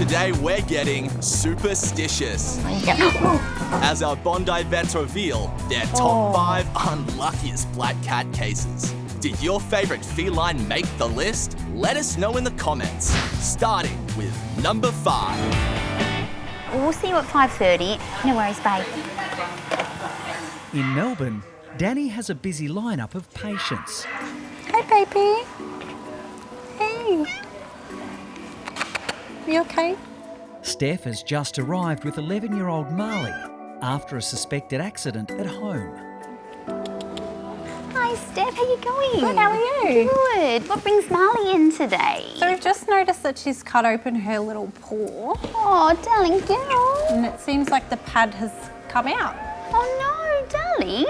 Today we're getting superstitious as our Bondi Vets reveal their top 5 unluckiest black cat cases. Did your favourite feline make the list? Let us know in the comments, starting with number 5. We'll see you at 5:30. No worries, babe. In Melbourne, Danny has a busy lineup of patients. Hi, baby. Hey. You okay? Steph has just arrived with 11-year-old Marley after a suspected accident at home. Hi, Steph. How you going? Good, how are you? Good. What brings Marley in today? So we've just noticed that she's cut open her little paw Oh, darling girl. and it seems like the pad has come out. Oh, no, darling.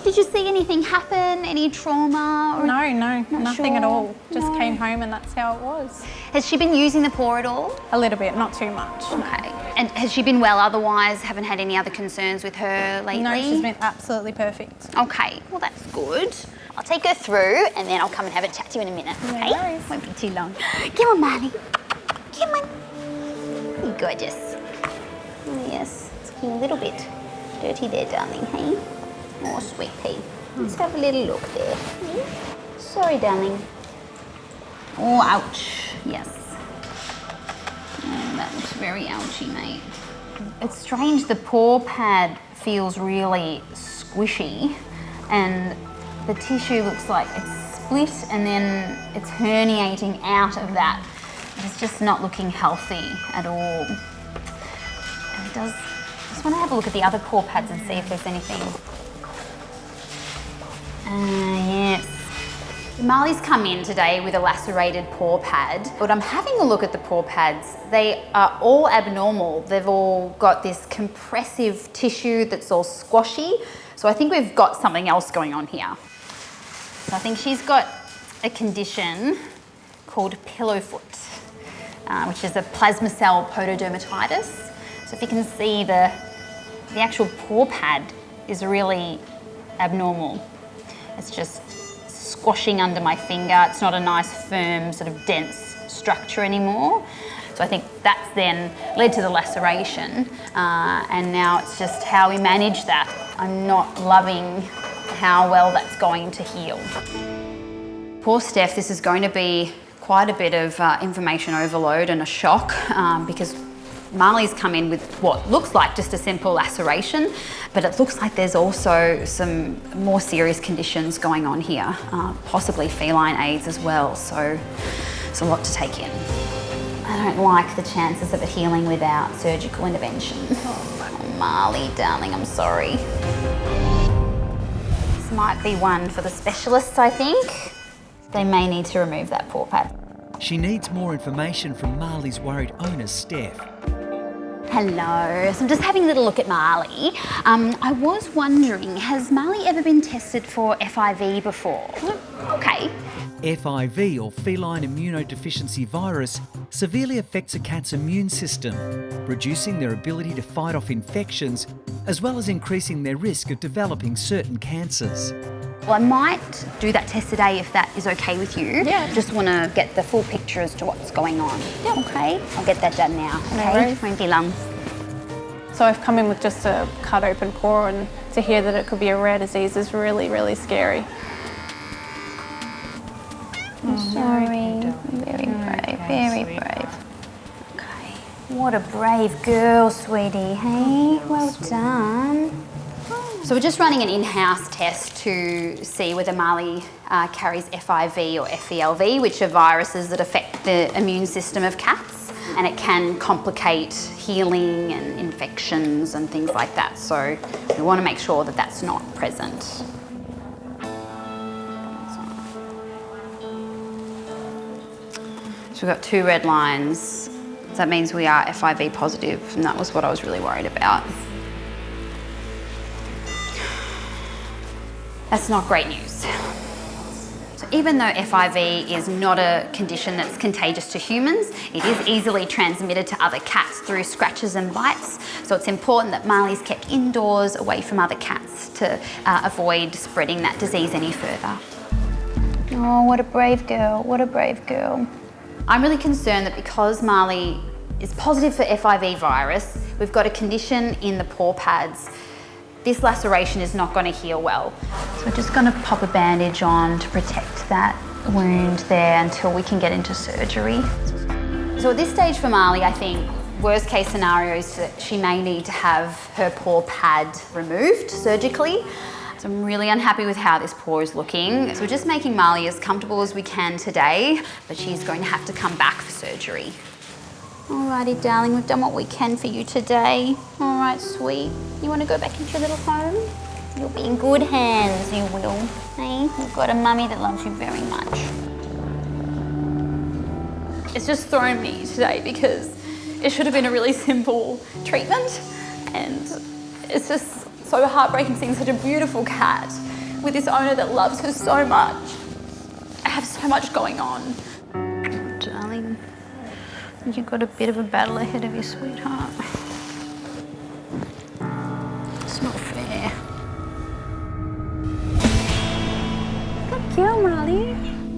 Did you see anything happen? Any trauma? Or No, nothing at sure? all. Just No. came home and that's how it was. Has she been using the paw at all? A little bit, not too much. Okay. And has she been well otherwise? Haven't had any other concerns with her lately? No, she's been absolutely perfect. Okay, well that's good. I'll take her through and then I'll come and have a chat to you in a minute, No okay? worries. Won't be too long. Come on, Marley. Come on. You're gorgeous. Yes, it's looking a little bit dirty there, darling, hey? Oh, sweet pea. Let's have a little look there. Sorry, darling. Oh, ouch. Yes. Oh, that looks very ouchy, mate. It's strange, the paw pad feels really squishy and the tissue looks like it's split and then it's herniating out of that. It's just not looking healthy at all. And it does, I just want to have a look at the other paw pads and see if there's anything. Yes. Marley's come in today with a lacerated paw pad, but I'm having a look at the paw pads. They are all abnormal. They've all got this compressive tissue that's all squashy. So I think we've got something else going on here. So I think she's got a condition called pillowfoot, which is a plasma cell pododermatitis. So if you can see the actual paw pad is really abnormal. It's just squashing under my finger. It's not a nice, firm, sort of dense structure anymore. So I think that's then led to the laceration. And now it's just how we manage that. I'm not loving how well that's going to heal. Poor Steph, this is going to be quite a bit of information overload and a shock because Marley's come in with what looks like just a simple laceration, but it looks like there's also some more serious conditions going on here, possibly feline AIDS as well, so it's a lot to take in. I don't like the chances of it healing without surgical intervention. Oh, Marley, darling, I'm sorry. This might be one for the specialists, I think. They may need to remove that paw pad. She needs more information from Marley's worried owner, Steph. Hello, so I'm just having a little look at Marley. I was wondering, has Marley ever been tested for FIV before? Okay. FIV, or feline immunodeficiency virus, severely affects a cat's immune system, reducing their ability to fight off infections, as well as increasing their risk of developing certain cancers. Well, I might do that test today if that is okay with you. Yeah. Just want to get the full picture as to what's going on. Yeah. Okay, I'll get that done now. No Okay, worries. won't be long. So I've come in with just a cut open paw and to hear that it could be a rare disease is really, really scary. I'm sorry. Very brave, very brave. Okay. What a brave girl, sweetie, hey? Well done. So we're just running an in-house test to see whether Marley carries FIV or FELV, which are viruses that affect the immune system of cats, and it can complicate healing and infections and things like that. So we want to make sure that that's not present. So we've got 2 red lines. That means we are FIV positive, and that was what I was really worried about. That's not great news. So even though FIV is not a condition that's contagious to humans, it is easily transmitted to other cats through scratches and bites. So it's important that Marley's kept indoors, away from other cats, to avoid spreading that disease any further. Oh, what a brave girl, what a brave girl. I'm really concerned that because Marley is positive for FIV virus. We've got a condition in the paw pads. This laceration is not going to heal well. So we're just going to pop a bandage on to protect that wound there until we can get into surgery. So at this stage for Marley, I think worst case scenario is that she may need to have her paw pad removed surgically. So I'm really unhappy with how this paw is looking. So we're just making Marley as comfortable as we can today, but she's going to have to come back for surgery. Alrighty, darling, we've done what we can for you today. All right, sweet. You want to go back into your little home? You'll be in good hands, you will. Hey, you've got a mummy that loves you very much. It's just thrown me today because it should have been a really simple treatment, and it's just so heartbreaking seeing such a beautiful cat with this owner that loves her so much. I have so much going on. Oh, darling, you've got a bit of a battle ahead of you, sweetheart. It's not fair. Good girl, Marley.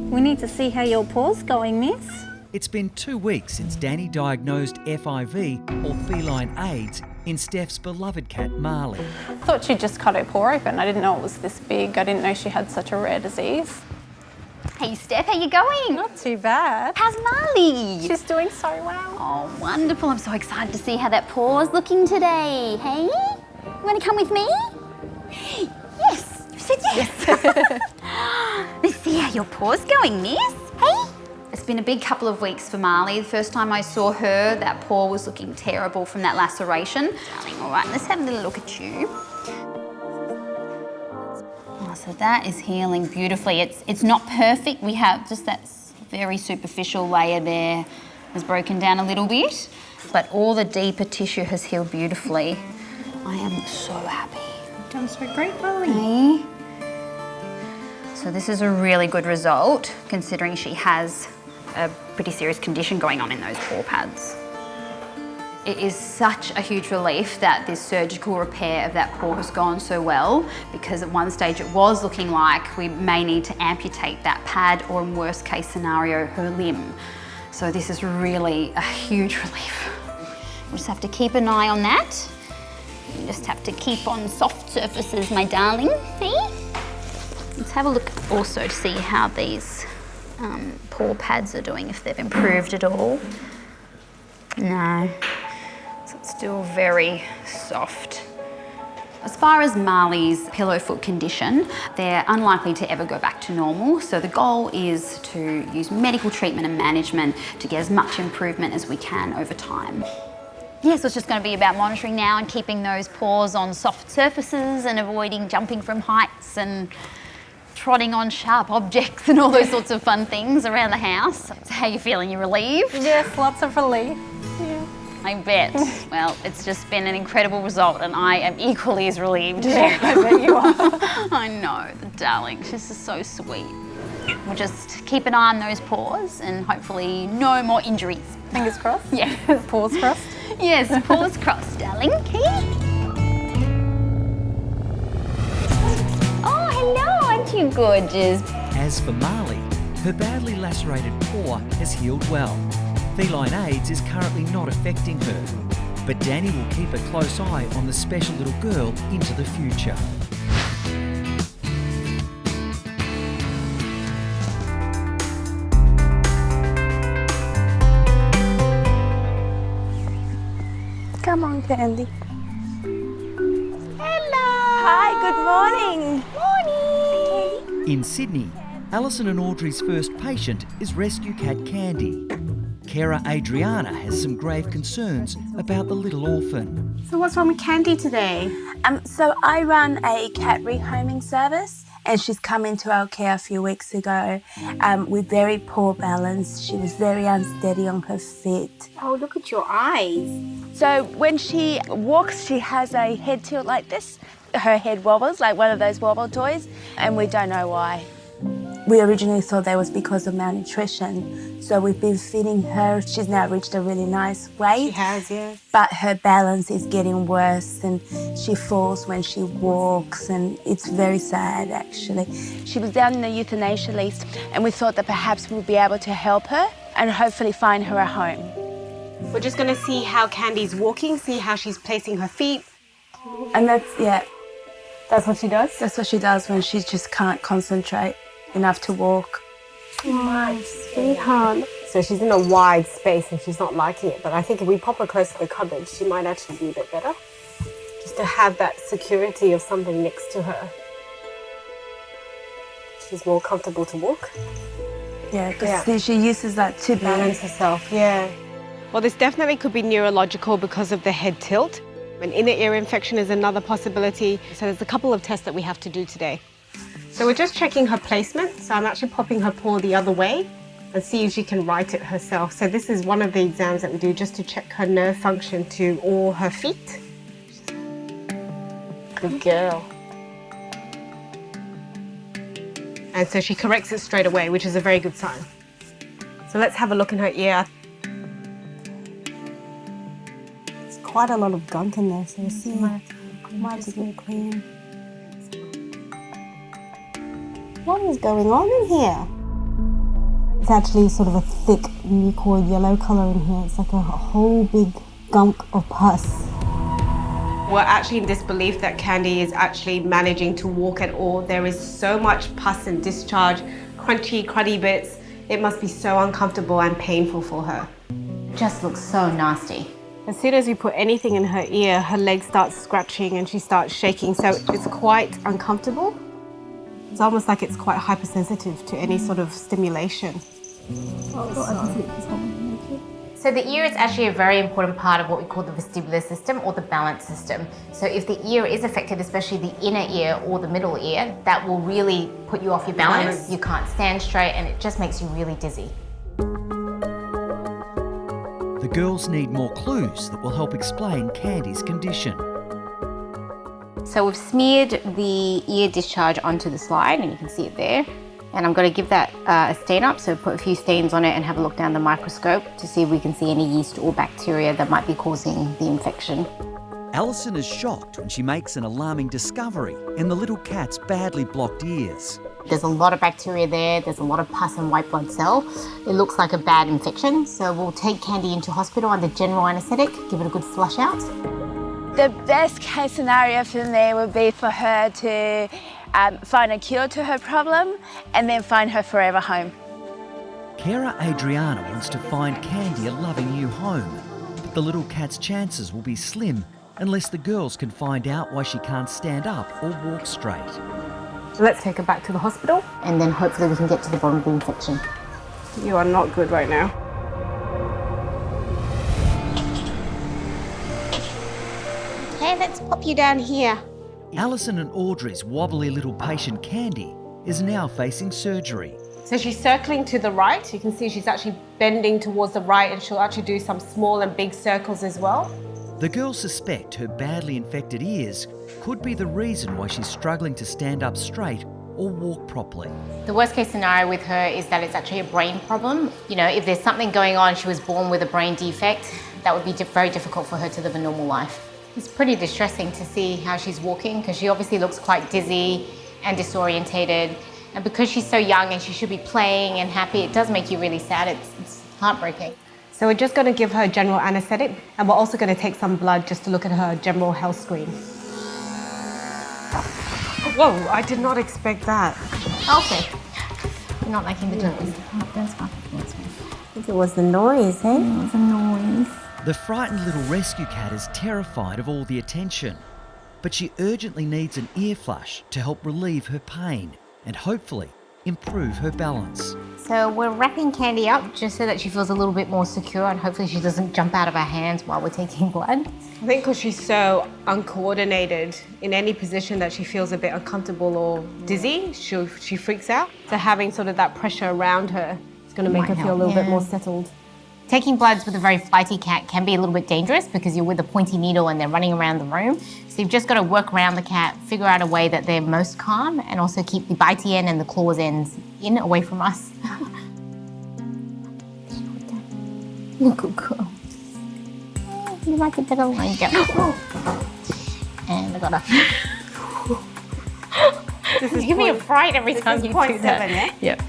We need to see how your paw's going, miss. It's been 2 weeks since Danny diagnosed FIV, or feline AIDS, in Steph's beloved cat Marley. I thought she'd just cut her paw open. I didn't know it was this big. I didn't know she had such a rare disease. Hey Steph, how you going? Not too bad. How's Marley? She's doing so well. Oh, wonderful. I'm so excited to see how that paw's looking today. Hey? You want to come with me? Yes, you said yes. Let's see how your paw's going, miss. Hey? It's been a big couple of weeks for Marley. The first time I saw her, that paw was looking terrible from that laceration. Darling, all right, let's have a little look at you. Oh, so that is healing beautifully. It's not perfect. We have just that very superficial layer there has broken down a little bit, but all the deeper tissue has healed beautifully. I am so happy. You've done so great, Marley. Hey. So this is a really good result considering she has a pretty serious condition going on in those paw pads. It is such a huge relief that this surgical repair of that paw has gone so well, because at one stage it was looking like we may need to amputate that pad, or in worst case scenario, her limb. So this is really a huge relief. We just have to keep an eye on that. You just have to keep on soft surfaces, my darling. Hey? Let's have a look also to see how these paw pads are doing, if they've improved at all. No, so it's still very soft. As far as Marley's pillow foot condition, they're unlikely to ever go back to normal. So the goal is to use medical treatment and management to get as much improvement as we can over time. Yeah, so it's just going to be about monitoring now and keeping those paws on soft surfaces and avoiding jumping from heights and trotting on sharp objects and all those sorts of fun things around the house. So how are you feeling? You relieved? Yes, lots of relief. Yeah. I bet. Well, it's just been an incredible result and I am equally as relieved. Yeah, I bet you are. I know, the darling. She's just so sweet. We'll just keep an eye on those paws and hopefully no more injuries. Fingers crossed? Yeah. Paws crossed? Yes, paws crossed, darling. Okay. Aren't you gorgeous? As for Marley, her badly lacerated paw has healed well. Feline AIDS is currently not affecting her, but Danny will keep a close eye on the special little girl into the future. Come on, Candy. Hello. Hi, good morning. Morning. In Sydney, Alison and Audrey's first patient is rescue cat Candy. Carer Adriana has some grave concerns about the little orphan. So what's wrong with Candy today? So I run a cat rehoming service, and she's come into our care a few weeks ago with very poor balance. She was very unsteady on her feet. Oh, look at your eyes. So when she walks, she has a head tilt like this. Her head wobbles like one of those wobble toys, and we don't know why. We originally thought that was because of malnutrition. So we've been feeding her. She's now reached a really nice weight. She has, yes. But her balance is getting worse, and she falls when she walks, and it's very sad, actually. She was down in the euthanasia list, and we thought that perhaps we'll be able to help her and hopefully find her a home. We're just going to see how Candy's walking, see how she's placing her feet. And that's That's what she does? that's what she does when she just can't concentrate enough to walk. My sweetheart. So she's in a wide space and she's not liking it, but I think if we pop her close to the cupboard, she might actually be a bit better. Just to have that security of something next to her. She's more comfortable to walk. Yeah, because she uses that to balance herself. Yeah. Well, this definitely could be neurological because of the head tilt. An inner ear infection is another possibility. So there's a couple of tests that we have to do today. So we're just checking her placement. So I'm actually popping her paw the other way and see if she can right it herself. So this is one of the exams that we do just to check her nerve function to all her feet. Good girl. And so she corrects it straight away, which is a very good sign. So let's have a look in her ear. There's quite a lot of gunk in there, so we'll see. Might just be clean. What is going on in here? It's actually sort of a thick mucoid yellow colour in here. It's like a whole big gunk of pus. We're actually in disbelief that Candy is actually managing to walk at all. There is so much pus and discharge, crunchy, cruddy bits. It must be so uncomfortable and painful for her. It just looks so nasty. As soon as you put anything in her ear, her leg starts scratching and she starts shaking, so it's quite uncomfortable. It's almost like it's quite hypersensitive to any sort of stimulation. So the ear is actually a very important part of what we call the vestibular system or the balance system. So if the ear is affected, especially the inner ear or the middle ear, that will really put you off your balance. You can't stand straight and it just makes you really dizzy. The girls need more clues that will help explain Candy's condition. So we've smeared the ear discharge onto the slide and you can see it there. And I'm going to give that a stain up, so put a few stains on it and have a look down the microscope to see if we can see any yeast or bacteria that might be causing the infection. Alison is shocked when she makes an alarming discovery in the little cat's badly blocked ears. There's a lot of bacteria there, there's a lot of pus and white blood cell. It looks like a bad infection, so we'll take Candy into hospital under general anaesthetic, give it a good flush out. The best case scenario for me would be for her to find a cure to her problem and then find her forever home. Carer Adriana wants to find Candy a loving new home, but the little cat's chances will be slim unless the girls can find out why she can't stand up or walk straight. So let's take her back to the hospital. And then hopefully we can get to the bottom of the infection. You are not good right now. Okay, let's pop you down here. Alison and Audrey's wobbly little patient Candy is now facing surgery. So she's circling to the right. You can see she's actually bending towards the right and she'll actually do some small and big circles as well. The girls suspect her badly infected ears could be the reason why she's struggling to stand up straight or walk properly. The worst case scenario with her is that it's actually a brain problem. You know, if there's something going on, she was born with a brain defect, that would be very difficult for her to live a normal life. It's pretty distressing to see how she's walking because she obviously looks quite dizzy and disorientated. And because she's so young and she should be playing and happy, it does make you really sad. It's heartbreaking. So we're just going to give her general anaesthetic and we're also going to take some blood just to look at her general health screen. Whoa, I did not expect that. Okay. You're not liking the noise. Oh, that's fine. That's fine. I think it was the noise, eh? It was a noise. The frightened little rescue cat is terrified of all the attention, but she urgently needs an ear flush to help relieve her pain and hopefully improve her balance. So we're wrapping Candy up just so that she feels a little bit more secure and hopefully she doesn't jump out of our hands while we're taking blood. I think because she's so uncoordinated in any position that she feels a bit uncomfortable or dizzy, she freaks out. So having sort of that pressure around her is going to make her feel a little bit more settled. Taking bloods with a very flighty cat can be a little bit dangerous because you're with a pointy needle and they're running around the room. So you've just got to work around the cat, figure out a way that they're most calm and also keep the bitey end and the claws ends in, away from us. Good girl. You like a bit of line down. And I got a... This is you give me a fright every time you do that. Yeah? Yep.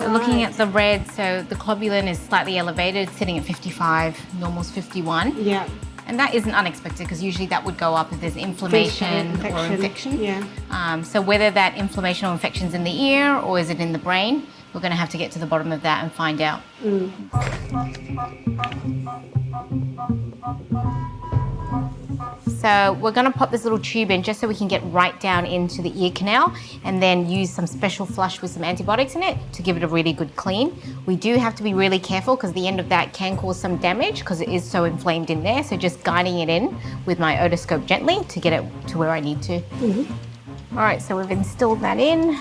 So looking at the red, so the globulin is slightly elevated, sitting at 55, normal's 51. Yeah. And that isn't unexpected because usually that would go up if there's inflammation or infection. Yeah. So whether that inflammation or infection's in the ear or is it in the brain, we're going to have to get to the bottom of that and find out. So we're going to pop this little tube in just so we can get right down into the ear canal and then use some special flush with some antibiotics in it to give it a really good clean. We do have to be really careful because the end of that can cause some damage because it is so inflamed in there. So just guiding it in with my otoscope gently to get it to where I need to. All right, so we've instilled that in.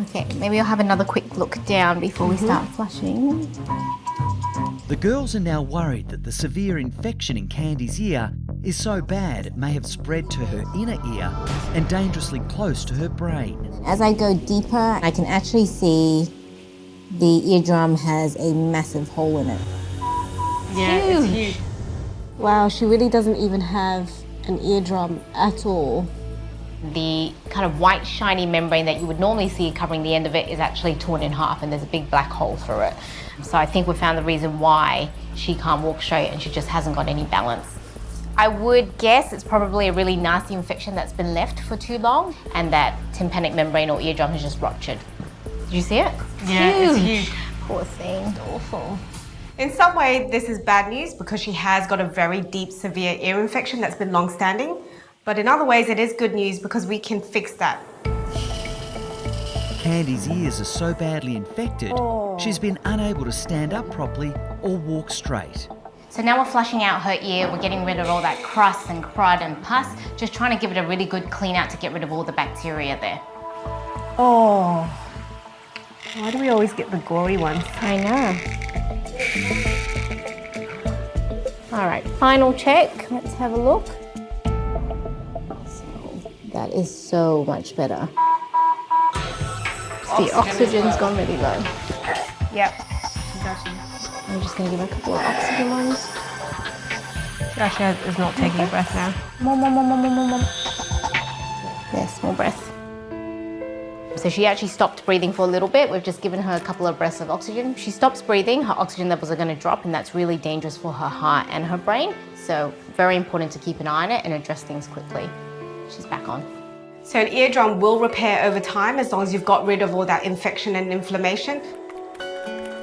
Okay, maybe I'll have another quick look down before we start flushing. The girls are now worried that the severe infection in Candy's ear is so bad it may have spread to her inner ear and dangerously close to her brain. As I go deeper, I can actually see the eardrum has a massive hole in it. Yeah, it's huge. Wow, she really doesn't even have an eardrum at all. The kind of white shiny membrane that you would normally see covering the end of it is actually torn in half and there's a big black hole through it. So I think we found the reason why she can't walk straight and she just hasn't got any balance. I would guess it's probably a really nasty infection that's been left for too long and that tympanic membrane or eardrum has just ruptured. Did you see it? Yeah, it's huge. Poor thing. It's awful. In some way, this is bad news because she has got a very deep, severe ear infection that's been long-standing. But in other ways, it is good news because we can fix that. Candy's ears are so badly infected, she's been unable to stand up properly or walk straight. So now we're flushing out her ear, we're getting rid of all that crust and crud and pus, just trying to give it a really good clean out to get rid of all the bacteria there. Oh, why do we always get the gory ones? I know. All right, final check. Let's have a look. That is so much better. The oxygen's gone really low. Yep. I'm just going to give her a couple of oxygen ones. She is not taking a breath now. More. Yes, more breath. So she actually stopped breathing for a little bit. We've just given her a couple of breaths of oxygen. If she stops breathing, her oxygen levels are going to drop and that's really dangerous for her heart and her brain. So very important to keep an eye on it and address things quickly. She's back on. So an eardrum will repair over time as long as you've got rid of all that infection and inflammation.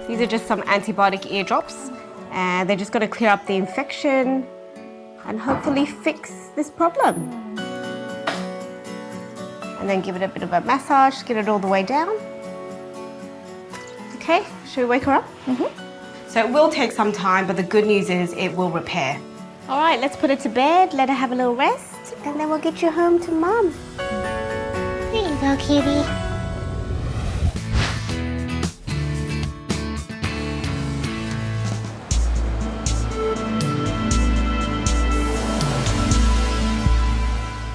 These are just some antibiotic ear drops and they're just going to clear up the infection and hopefully fix this problem. And then give it a bit of a massage, get it all the way down. Okay, should we wake her up? So it will take some time, but the good news is it will repair. All right, let's put her to bed, let her have a little rest, and then we'll get you home to Mum. There you go, kitty.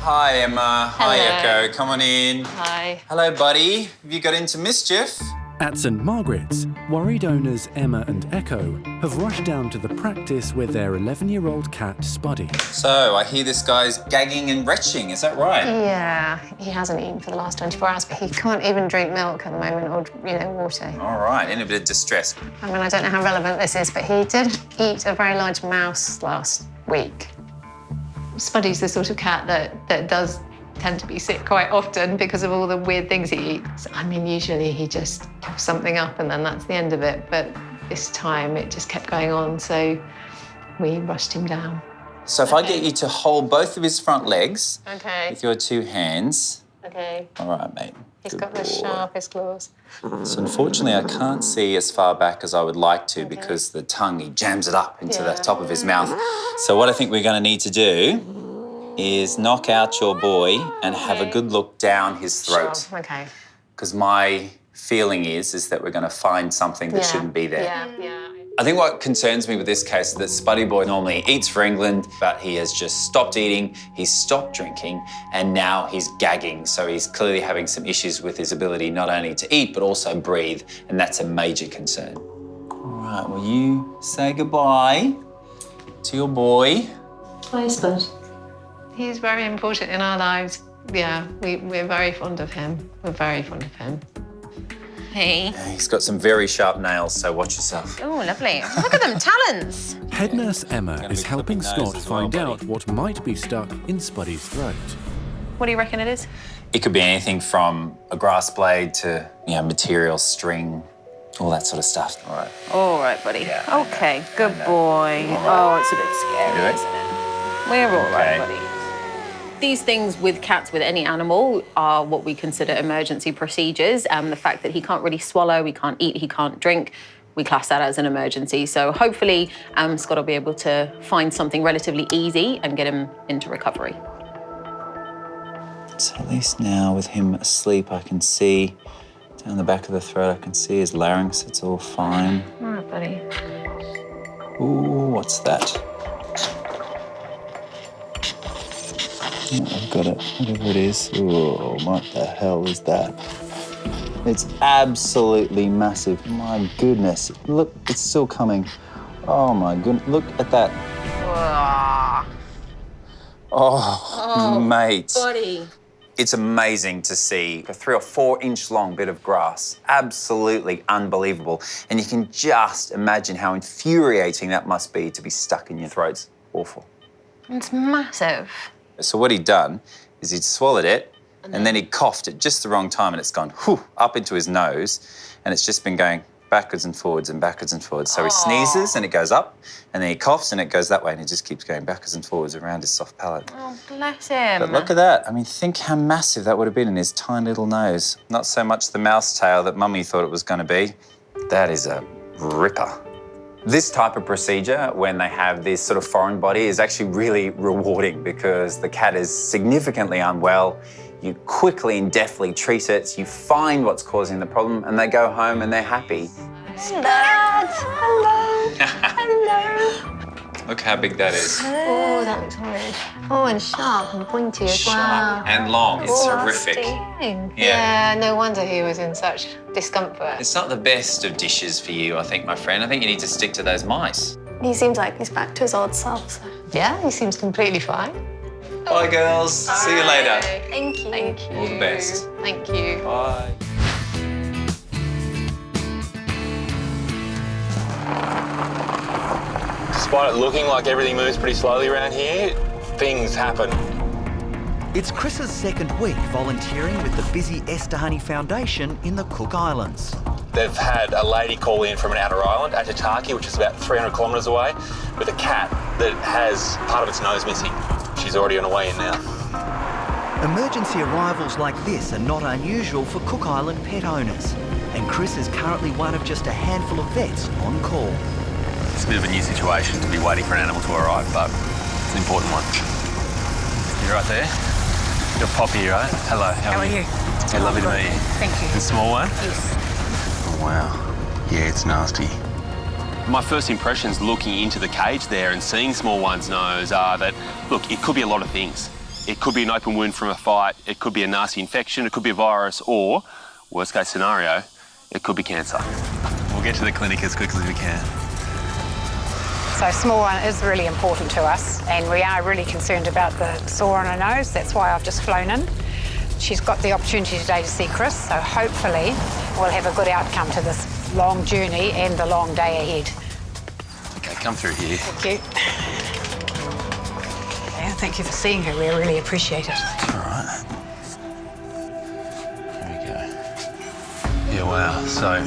Hi, Emma. Hi, Hello. Echo. Come on in. Hi. Hello, buddy. Have you got into mischief? At St Margaret's, worried owners Emma and Echo have rushed down to the practice with their 11-year-old cat, Spuddy. So, I hear this guy's gagging and retching. Is that right? Yeah, he hasn't eaten for the last 24 hours, but he can't even drink milk at the moment or, water. All right, in a bit of distress. I mean, I don't know how relevant this is, but he did eat a very large mouse last week. Spuddy's the sort of cat that does tend to be sick quite often because of all the weird things he eats. I mean, usually he just coughs something up and then that's the end of it. But this time it just kept going on, so we rushed him down. So if I get you to hold both of his front legs with your two hands. Okay. All right, mate. He's got the sharpest claws. So unfortunately, I can't see as far back as I would like to because the tongue, he jams it up into the top of his mouth. So what I think we're going to need to do is knock out your boy and have a good look down his throat. Sure. Okay. Because my feeling is that we're going to find something that shouldn't be there. Yeah. I think what concerns me with this case is that Spuddy Boy normally eats for England, but he has just stopped eating, he's stopped drinking, and now he's gagging. So he's clearly having some issues with his ability not only to eat, but also breathe, and that's a major concern. All right, will you say goodbye to your boy? Hi, Spud. He's very important in our lives. Yeah, we're very fond of him. We're very fond of him. Hey. He's got some very sharp nails, so watch yourself. Oh, lovely. Look at them talons. Head nurse Emma is helping Scott find out what might be stuck in Spuddy's throat. What do you reckon it is? It could be anything from a grass blade to, material, string, all that sort of stuff. All right. All right, buddy. Yeah, okay, good boy. Oh, it's a bit scary, isn't it? We're all right, buddy. These things with cats, with any animal, are what we consider emergency procedures. The fact that he can't really swallow, he can't eat, he can't drink, we class that as an emergency. So hopefully Scott will be able to find something relatively easy and get him into recovery. So at least now with him asleep, I can see down the back of the throat, I can see his larynx, it's all fine. All right, buddy. Ooh, what's that? Yeah, I've got it, whatever it is. Ooh, what the hell is that? It's absolutely massive. My goodness. Look, it's still coming. Oh my goodness, look at that. Oh, mate. Buddy. It's amazing to see a 3 or 4 inch long bit of grass. Absolutely unbelievable. And you can just imagine how infuriating that must be to be stuck in your throat. It's awful. It's massive. So what he'd done is he'd swallowed it and then he coughed at just the wrong time and it's gone whew, up into his nose and it's just been going backwards and forwards and backwards and forwards. So he sneezes and it goes up and then he coughs and it goes that way and it just keeps going backwards and forwards around his soft palate. Oh, bless him. But look at that. I mean, think how massive that would have been in his tiny little nose. Not so much the mouse tail that Mummy thought it was going to be. That is a ripper. This type of procedure, when they have this sort of foreign body, is actually really rewarding because the cat is significantly unwell. You quickly and deftly treat it, you find what's causing the problem, and they go home and they're happy. Hello. Hello. Look how big that is. Oh, that looks horrid. Oh, and sharp and pointy as well. Sharp and long. It's horrific. Yeah, no wonder he was in such discomfort. It's not the best of dishes for you, I think, my friend. I think you need to stick to those mice. He seems like he's back to his old self, so. Yeah, he seems completely fine. Bye, girls. See you later. Thank you. Thank you. All the best. Thank you. Bye. Despite it looking like everything moves pretty slowly around here, things happen. It's Chris's second week volunteering with the busy Esther Honey Foundation in the Cook Islands. They've had a lady call in from an outer island, Atataki, which is about 300 kilometres away, with a cat that has part of its nose missing. She's already on her way in now. Emergency arrivals like this are not unusual for Cook Island pet owners, and Chris is currently one of just a handful of vets on call. It's a bit of a new situation to be waiting for an animal to arrive, but it's an important one. You're right there. You're Poppy, right? Hello, how are you? Hey, lovely to meet you. Thank you. The small one? Yes. Oh, wow. Yeah, it's nasty. My first impressions looking into the cage there and seeing small one's nose are that, look, it could be a lot of things. It could be an open wound from a fight, it could be a nasty infection, it could be a virus, or, worst case scenario, it could be cancer. We'll get to the clinic as quickly as we can. So small one is really important to us and we are really concerned about the sore on her nose. That's why I've just flown in. She's got the opportunity today to see Chris, so hopefully we'll have a good outcome to this long journey and the long day ahead. Okay, come through here. Thank you. Yeah, thank you for seeing her. We really appreciate it. All right. Here we go. Yeah, wow. So, I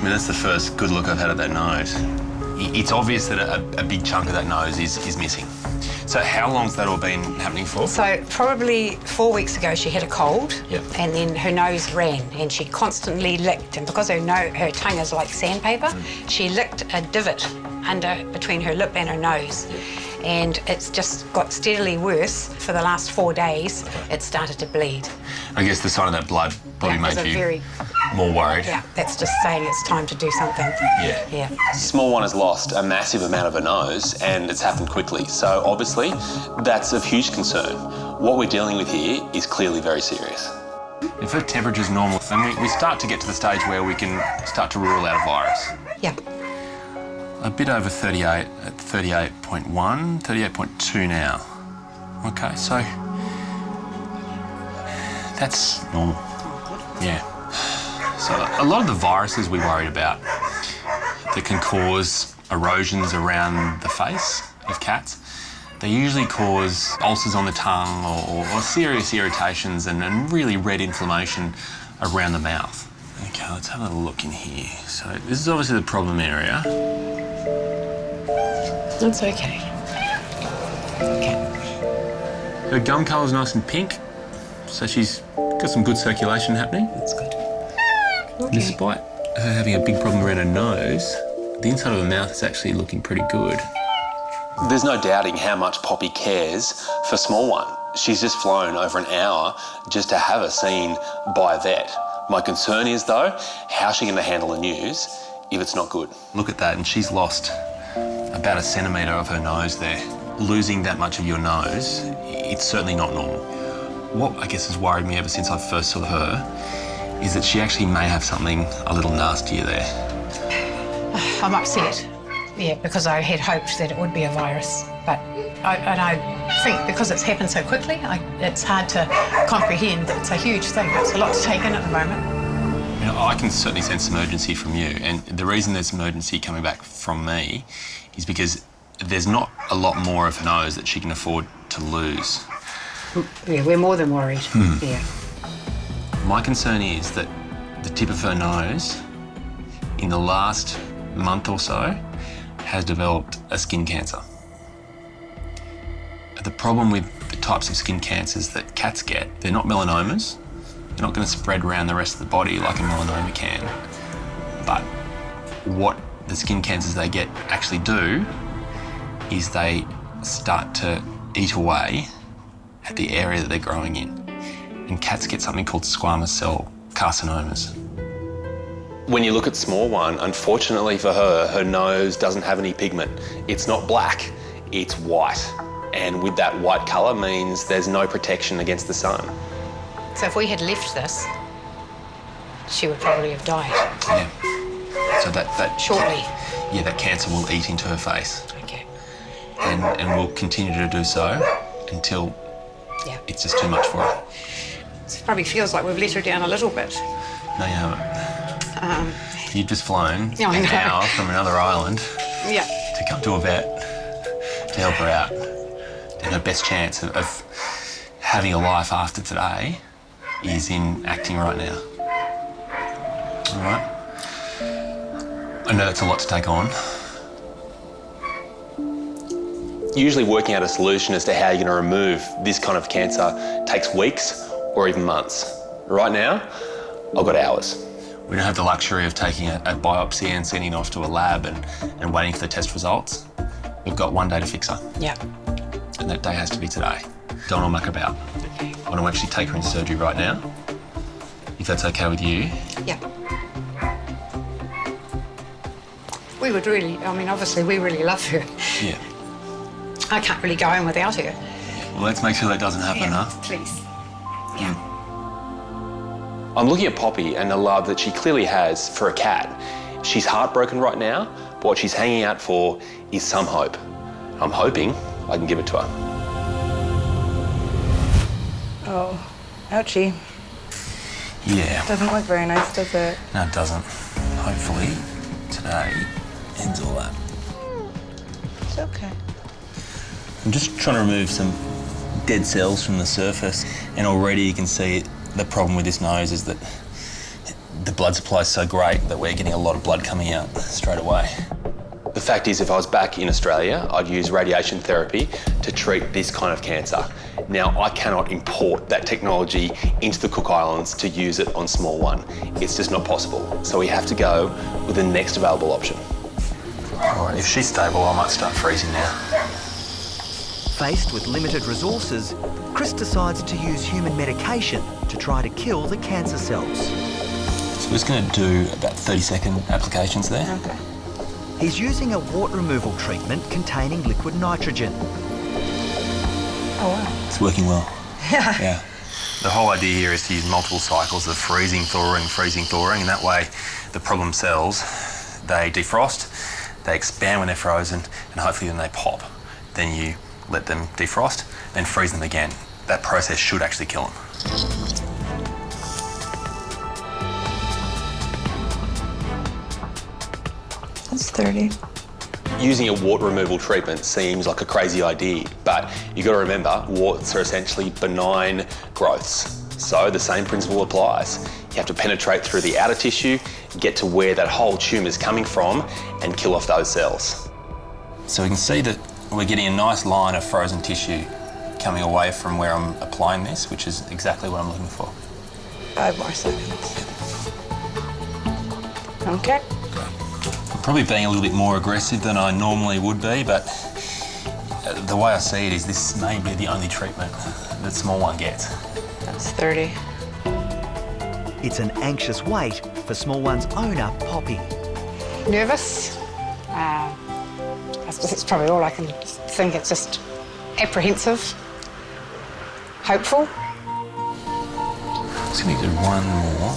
mean, that's the first good look I've had at that nose. It's obvious that a big chunk of that nose is missing. So how long's that all been happening for? So probably 4 weeks ago she had a cold. Yep. And then her nose ran and she constantly licked, and because her tongue is like sandpaper, she licked a divot between her lip and her nose. Yep. And it's just got steadily worse for the last 4 days. It started to bleed. I guess the sign of that blood probably made you more worried. Yeah, that's just saying it's time to do something. Yeah. Small one has lost a massive amount of her nose and it's happened quickly. So obviously that's of huge concern. What we're dealing with here is clearly very serious. If her temperature's normal, then we start to get to the stage where we can start to rule out a virus. Yeah. A bit over 38 at 38.1, 38.2 now. Okay, so that's normal. Yeah. So a lot of the viruses we worried about that can cause erosions around the face of cats, they usually cause ulcers on the tongue or serious irritations and really red inflammation around the mouth. Okay, let's have a look in here. So this is obviously the problem area. That's okay. Her gum colour's nice and pink, so she's got some good circulation happening. That's good. Despite her having a big problem around her nose, the inside of her mouth is actually looking pretty good. There's no doubting how much Poppy cares for Small One. She's just flown over an hour just to have her seen by a vet. My concern is, though, how's she going to handle the news if it's not good? Look at that, and she's lost about 1 centimetre of her nose there. Losing that much of your nose, it's certainly not normal. What I guess has worried me ever since I first saw her is that she actually may have something a little nastier there. I'm upset, yeah, because I had hoped that it would be a virus. But I think because it's happened so quickly, it's hard to comprehend. It's a huge thing. It's a lot to take in at the moment. You know, I can certainly sense some urgency from you, and the reason there's some urgency coming back from me is because there's not a lot more of her nose that she can afford to lose. Yeah, we're more than worried, yeah. My concern is that the tip of her nose, in the last month or so, has developed a skin cancer. The problem with the types of skin cancers that cats get, they're not melanomas. They're not going to spread around the rest of the body like a melanoma can. But what the skin cancers they get actually do is they start to eat away at the area that they're growing in. And cats get something called squamous cell carcinomas. When you look at Small One, unfortunately for her, her nose doesn't have any pigment. It's not black, it's white. And with that white colour means there's no protection against the sun. So if we had left this, she would probably have died. Yeah. So that shortly. Yeah, that cancer will eat into her face. Okay. And will continue to do so until it's just too much for her. It probably feels like we've let her down a little bit. No, you haven't. You've just flown Yeah, I an know. hour from another island Yeah. to come to a vet to help her out. And her best chance of having a life after today is in acting right now. All right? I know that's a lot to take on. Usually working out a solution as to how you're going to remove this kind of cancer takes weeks or even months. Right now, I've got hours. We don't have the luxury of taking a biopsy and sending it off to a lab and waiting for the test results. We've got one day to fix her. Yeah. And that day has to be today. Don't want to muck about. Okay. I want to actually take her into surgery right now, if that's okay with you. Yeah. We would really, I mean, obviously we really love her. Yeah. I can't really go in without her. Well, let's make sure that doesn't happen, huh? Please. I'm looking at Poppy and the love that she clearly has for a cat. She's heartbroken right now, but what she's hanging out for is some hope. I'm hoping I can give it to her. Oh, ouchie. Yeah. Doesn't look very nice, does it? No, it doesn't. Hopefully, today ends all that. It's okay. I'm just trying to remove some dead cells from the surface, and already you can see the problem with this nose is that the blood supply is so great that we're getting a lot of blood coming out straight away. The fact is, if I was back in Australia, I'd use radiation therapy to treat this kind of cancer. Now, I cannot import that technology into the Cook Islands to use it on Small One. It's just not possible. So we have to go with the next available option. All right, if she's stable, I might start freezing now. Faced with limited resources, Chris decides to use human medication to try to kill the cancer cells. So we're just going to do about 30-second applications there. Okay. He's using a wart removal treatment containing liquid nitrogen. Oh, wow. It's working well. Yeah. The whole idea here is to use multiple cycles of freezing, thawing, and that way the problem cells, they defrost, they expand when they're frozen, and hopefully then they pop. Then you let them defrost, then freeze them again. That process should actually kill them. 30. Using a wart removal treatment seems like a crazy idea, but you've got to remember, warts are essentially benign growths. So the same principle applies. You have to penetrate through the outer tissue, get to where that whole tumour is coming from, and kill off those cells. So we can see that we're getting a nice line of frozen tissue coming away from where I'm applying this, which is exactly what I'm looking for. 5 more seconds. Okay. I'm probably being a little bit more aggressive than I normally would be, but the way I see it is this may be the only treatment that small one gets. That's 30. It's an anxious wait for small one's owner, Poppy. Nervous. I suppose it's probably all I can think. It's just apprehensive, hopeful. Just going to do one more.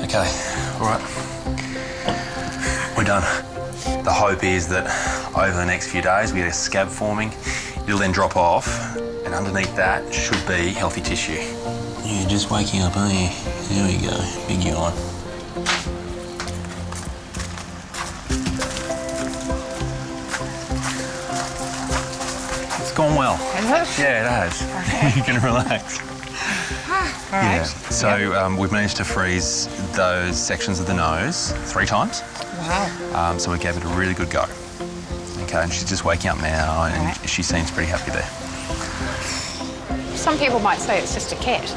Okay, all right. We're done. The hope is that over the next few days we get a scab forming. It'll then drop off, and underneath that should be healthy tissue. You're just waking up, aren't you? There we go, big yawn. It's gone well. Has it? Yeah, it has. Okay. You can relax. All right. Yeah. So we've managed to freeze those sections of the nose 3 times. Wow. So we gave it a really good go. Okay, and she's just waking up now, and she seems pretty happy there. Some people might say it's just a cat,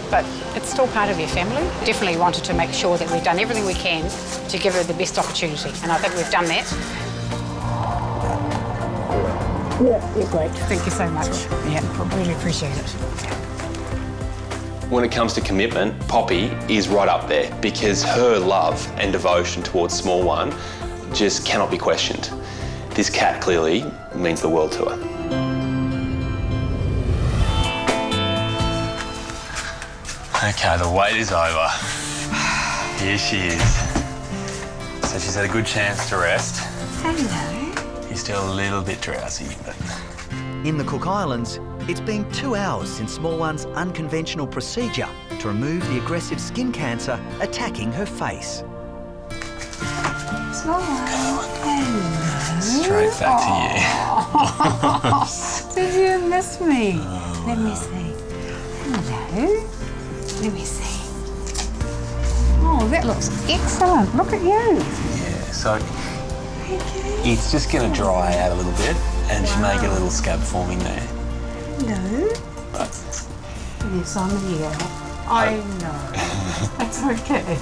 but it's still part of your family. Definitely wanted to make sure that we've done everything we can to give her the best opportunity, and I think we've done that. Yeah, you're great. Thank you so much. Yeah, I really appreciate it. When it comes to commitment, Poppy is right up there because her love and devotion towards small one just cannot be questioned. This cat clearly means the world to her. Okay, the wait is over. Here she is. So she's had a good chance to rest. Hello. She's still a little bit drowsy, but... In the Cook Islands, it's been 2 hours since small one's unconventional procedure to remove the aggressive skin cancer attacking her face. Small one. Hello. Straight back to you. Did you miss me? Let me see. Hello. Let me see. Oh, that looks excellent. Look at you. Yeah, so it's just going to dry out a little bit, and she may get a little scab forming there. Hello. But yes, I'm here. I know. That's okay.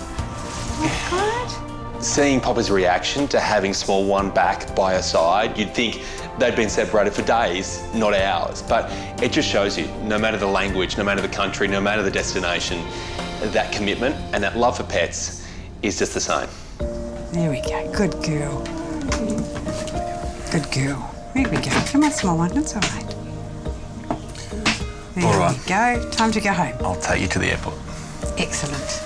Oh, good. Seeing Poppy's reaction to having small one back by her side, you'd think they'd been separated for days, not hours. But it just shows you, no matter the language, no matter the country, no matter the destination, that commitment and that love for pets is just the same. There we go. Good girl. Good girl. There we go. Come on, small one. It's all right. There we go. Time to go home. I'll take you to the airport. Excellent.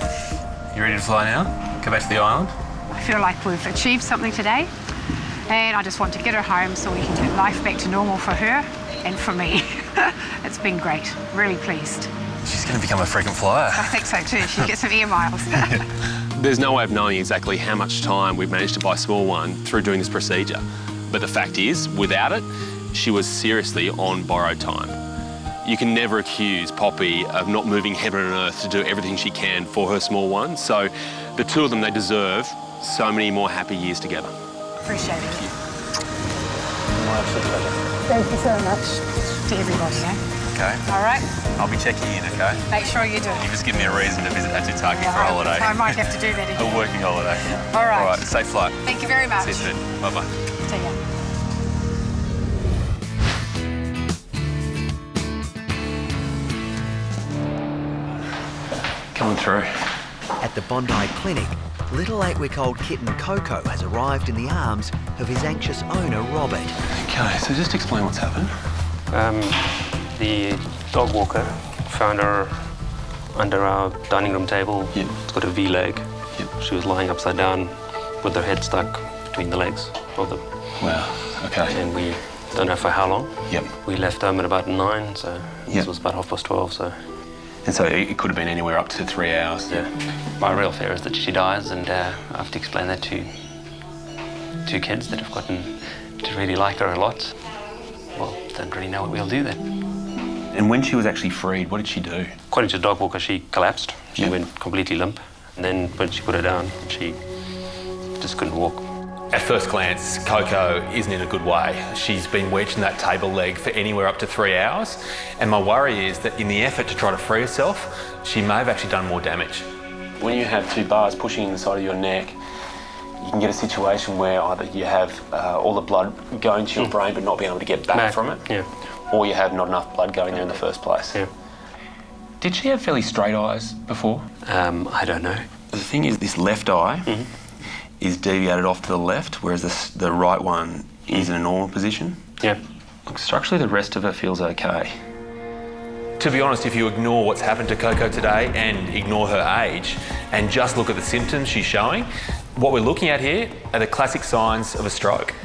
You ready to fly now? Go back to the island? I feel like we've achieved something today, and I just want to get her home so we can get life back to normal for her and for me. It's been great. Really pleased. She's going to become a frequent flyer. I think so too. She'll get some air miles. There's no way of knowing exactly how much time we've managed to buy small one through doing this procedure. But the fact is, without it, she was seriously on borrowed time. You can never accuse Poppy of not moving heaven and earth to do everything she can for her small one. So the two of them, they deserve so many more happy years together. Appreciate it. My absolute pleasure. Thank you so much. To everybody, eh? Okay. All right. I'll be checking in, okay? Make sure you do. You just give me a reason to visit Atutaki for a holiday. I might have to do that again. A working holiday. All right. All right, safe flight. Thank you very much. See you soon. Bye-bye. See ya. Coming through. At the Bondi Clinic, little 8-week-old kitten Coco has arrived in the arms of his anxious owner, Robert. Okay, so just explain what's happened. The dog walker found her under our dining room table. Yep. It's got a V leg. Yep. She was lying upside down with her head stuck between the legs of them. Wow, okay. And we don't know for how long. Yep. We left home at about 9, so Yep. this was about 12:30, so... And so it could have been anywhere up to 3 hours. Yeah. My real fear is that she dies, and I have to explain that to 2 kids that have gotten to really like her a lot. Well, don't really know what we'll do then. And when she was actually freed, what did she do? According to the dog walker, she collapsed. She went completely limp. And then when she put her down, she just couldn't walk. At first glance, Coco isn't in a good way. She's been wedged in that table leg for anywhere up to 3 hours, and my worry is that in the effort to try to free herself, she may have actually done more damage. When you have 2 bars pushing in the side of your neck, you can get a situation where either you have all the blood going to your brain but not being able to get back from it, or you have not enough blood going there in the first place. Did she have fairly straight eyes before? I don't know. The thing is, this left eye is deviated off to the left, whereas the right one is in a normal position. Yeah. Look, structurally, the rest of her feels okay. To be honest, if you ignore what's happened to Coco today and ignore her age and just look at the symptoms she's showing, what we're looking at here are the classic signs of a stroke.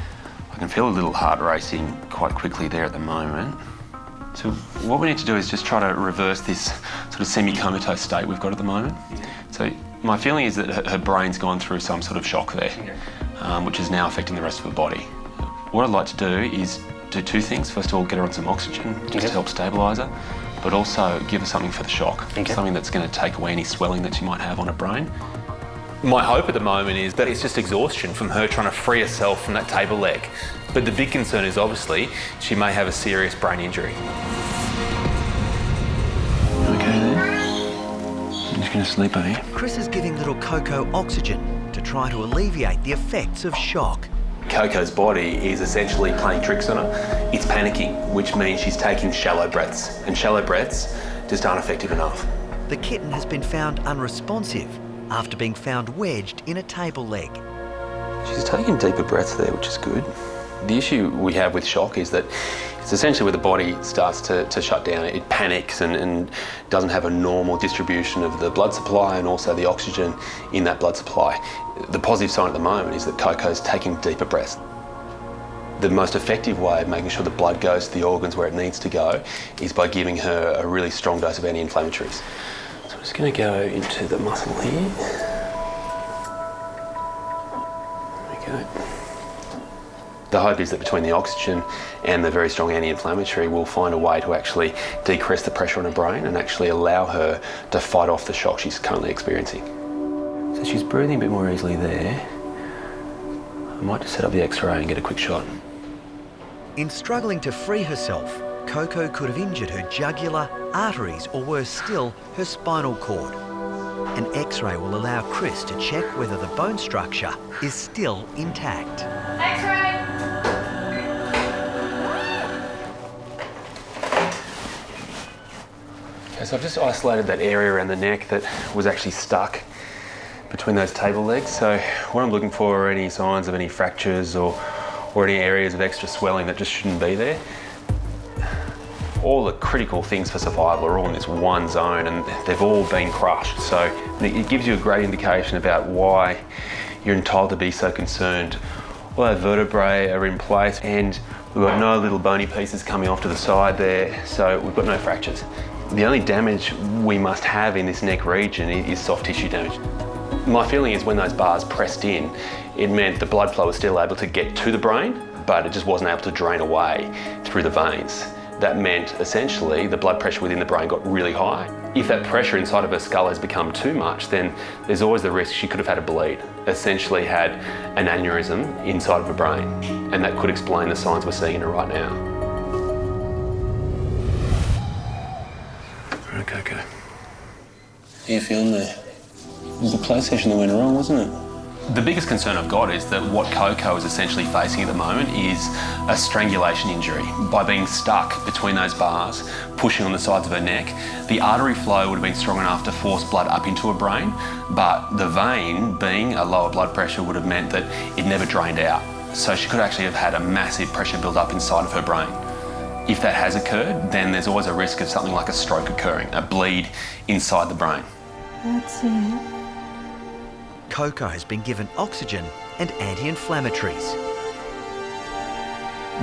I can feel a little heart racing quite quickly there at the moment. So what we need to do is just try to reverse this sort of semi-comatose state we've got at the moment. So my feeling is that her brain's gone through some sort of shock there, which is now affecting the rest of her body. What I'd like to do is do 2 things. First of all, get her on some oxygen just to help stabilise her, but also give her something for the shock, something that's going to take away any swelling that she might have on her brain. My hope at the moment is that it's just exhaustion from her trying to free herself from that table leg. But the big concern is obviously she may have a serious brain injury. Okay there? I'm just going to sleep, eh? Chris is giving little Coco oxygen to try to alleviate the effects of shock. Coco's body is essentially playing tricks on her. It's panicking, which means she's taking shallow breaths, and shallow breaths just aren't effective enough. The kitten has been found unresponsive after being found wedged in a table leg. She's taking deeper breaths there, which is good. The issue we have with shock is that it's essentially where the body starts to shut down. It panics and doesn't have a normal distribution of the blood supply and also the oxygen in that blood supply. The positive sign at the moment is that Coco's taking deeper breaths. The most effective way of making sure the blood goes to the organs where it needs to go is by giving her a really strong dose of anti-inflammatories. So I'm just going to go into the muscle here. There we go. The hope is that between the oxygen and the very strong anti-inflammatory, we'll find a way to actually decrease the pressure on her brain and actually allow her to fight off the shock she's currently experiencing. So she's breathing a bit more easily there. I might just set up the X-ray and get a quick shot. In struggling to free herself, Coco could have injured her jugular, arteries, or worse still, her spinal cord. An X-ray will allow Chris to check whether the bone structure is still intact. X-ray! Okay, so I've just isolated that area around the neck that was actually stuck between those table legs. So what I'm looking for are any signs of any fractures or any areas of extra swelling that just shouldn't be there. All the critical things for survival are all in this one zone and they've all been crushed. So it gives you a great indication about why you're entitled to be so concerned. All our vertebrae are in place and we've got no little bony pieces coming off to the side there, so we've got no fractures. The only damage we must have in this neck region is soft tissue damage. My feeling is when those bars pressed in, it meant the blood flow was still able to get to the brain, but it just wasn't able to drain away through the veins. That meant essentially the blood pressure within the brain got really high. If that pressure inside of her skull has become too much, then there's always the risk she could have had a bleed, essentially had an aneurysm inside of her brain, and that could explain the signs we're seeing in her right now. Okay, okay. How are you feeling there? It was the play session that went wrong, wasn't it? The biggest concern I've got is that what Coco is essentially facing at the moment is a strangulation injury. By being stuck between those bars, pushing on the sides of her neck, the artery flow would have been strong enough to force blood up into her brain, but the vein, being a lower blood pressure, would have meant that it never drained out. So she could actually have had a massive pressure build up inside of her brain. If that has occurred, then there's always a risk of something like a stroke occurring, a bleed inside the brain. That's it. Coco has been given oxygen and anti-inflammatories.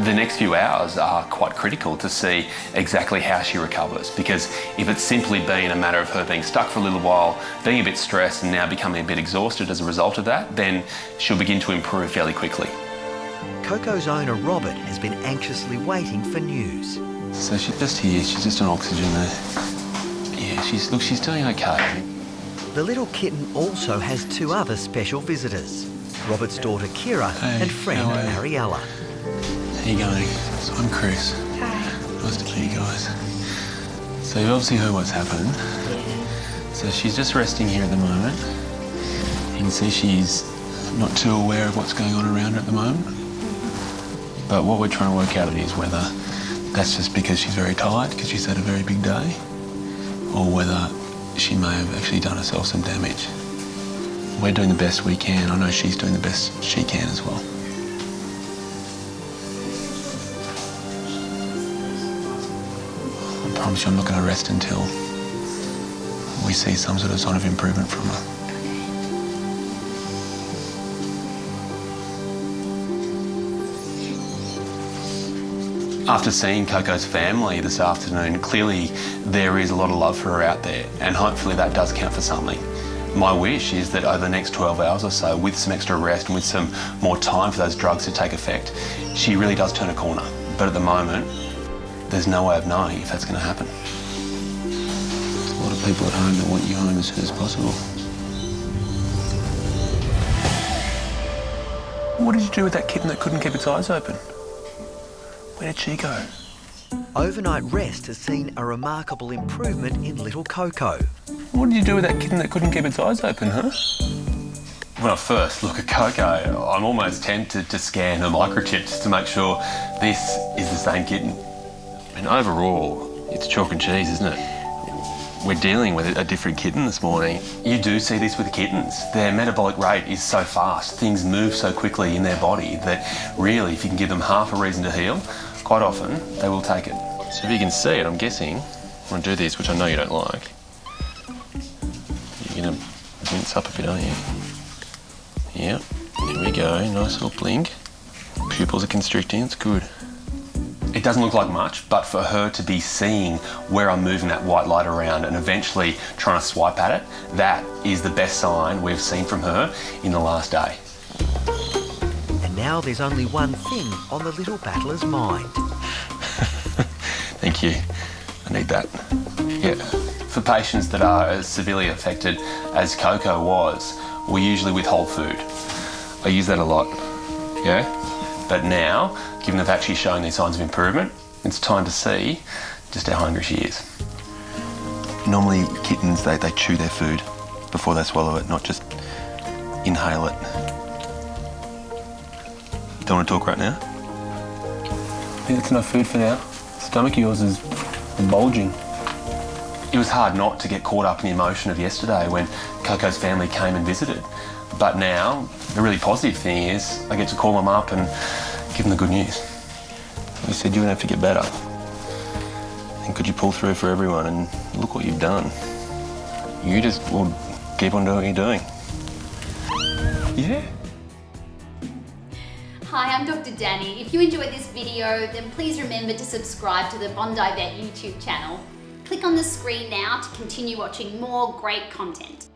The next few hours are quite critical to see exactly how she recovers, because if it's simply been a matter of her being stuck for a little while, being a bit stressed and now becoming a bit exhausted as a result of that, then she'll begin to improve fairly quickly. Coco's owner Robert has been anxiously waiting for news. So she's just here, she's just on oxygen there. Yeah, she's doing okay. The little kitten also has two other special visitors, Robert's daughter Kira and friend Ariella. How you going? So I'm Chris. Hi. Nice to meet you guys. So you've obviously heard what's happened. Yeah. So she's just resting here at the moment. You can see she's not too aware of what's going on around her at the moment. But what we're trying to work out is whether that's just because she's very tired, because she's had a very big day, or whether she may have actually done herself some damage. We're doing the best we can. I know she's doing the best she can as well. I promise you I'm not going to rest until we see some sort of sign of improvement from her. After seeing Coco's family this afternoon, clearly there is a lot of love for her out there, and hopefully that does count for something. My wish is that over the next 12 hours or so, with some extra rest and with some more time for those drugs to take effect, she really does turn a corner. But at the moment, there's no way of knowing if that's going to happen. There's a lot of people at home that want you home as soon as possible. What did you do with that kitten that couldn't keep its eyes open? Where did she go? Overnight rest has seen a remarkable improvement in little Coco. What did you do with that kitten that couldn't keep its eyes open, huh? When I first look at Coco, I'm almost tempted to scan her microchips to make sure this is the same kitten. And overall, it's chalk and cheese, isn't it? We're dealing with a different kitten this morning. You do see this with kittens. Their metabolic rate is so fast, things move so quickly in their body that really, if you can give them half a reason to heal, quite often they will take it. So if you can see it, I'm guessing, I'm going to do this, which I know you don't like. You're going to wince up a bit, aren't you? Yep, there we go, nice little blink. Pupils are constricting, it's good. It doesn't look like much, but for her to be seeing where I'm moving that white light around and eventually trying to swipe at it, that is the best sign we've seen from her in the last day. And now there's only one thing on the little battler's mind. Thank you, I need that. Yeah, for patients that are as severely affected as Coco was, we usually withhold food. I use that a lot, yeah? But now, given they've actually shown these signs of improvement, it's time to see just how hungry she is. Normally, kittens, they chew their food before they swallow it, not just inhale it. You don't want to talk right now? I think that's enough food for now. Stomach of yours is bulging. It was hard not to get caught up in the emotion of yesterday when Coco's family came and visited. But now, the really positive thing is I get to call them up and give them the good news. You said you were going to have to get better. And could you pull through for everyone? And look what you've done. You just will keep on doing what you're doing. Yeah. Hi, I'm Dr. Danny. If you enjoyed this video, then please remember to subscribe to the Bondi Vet YouTube channel. Click on the screen now to continue watching more great content.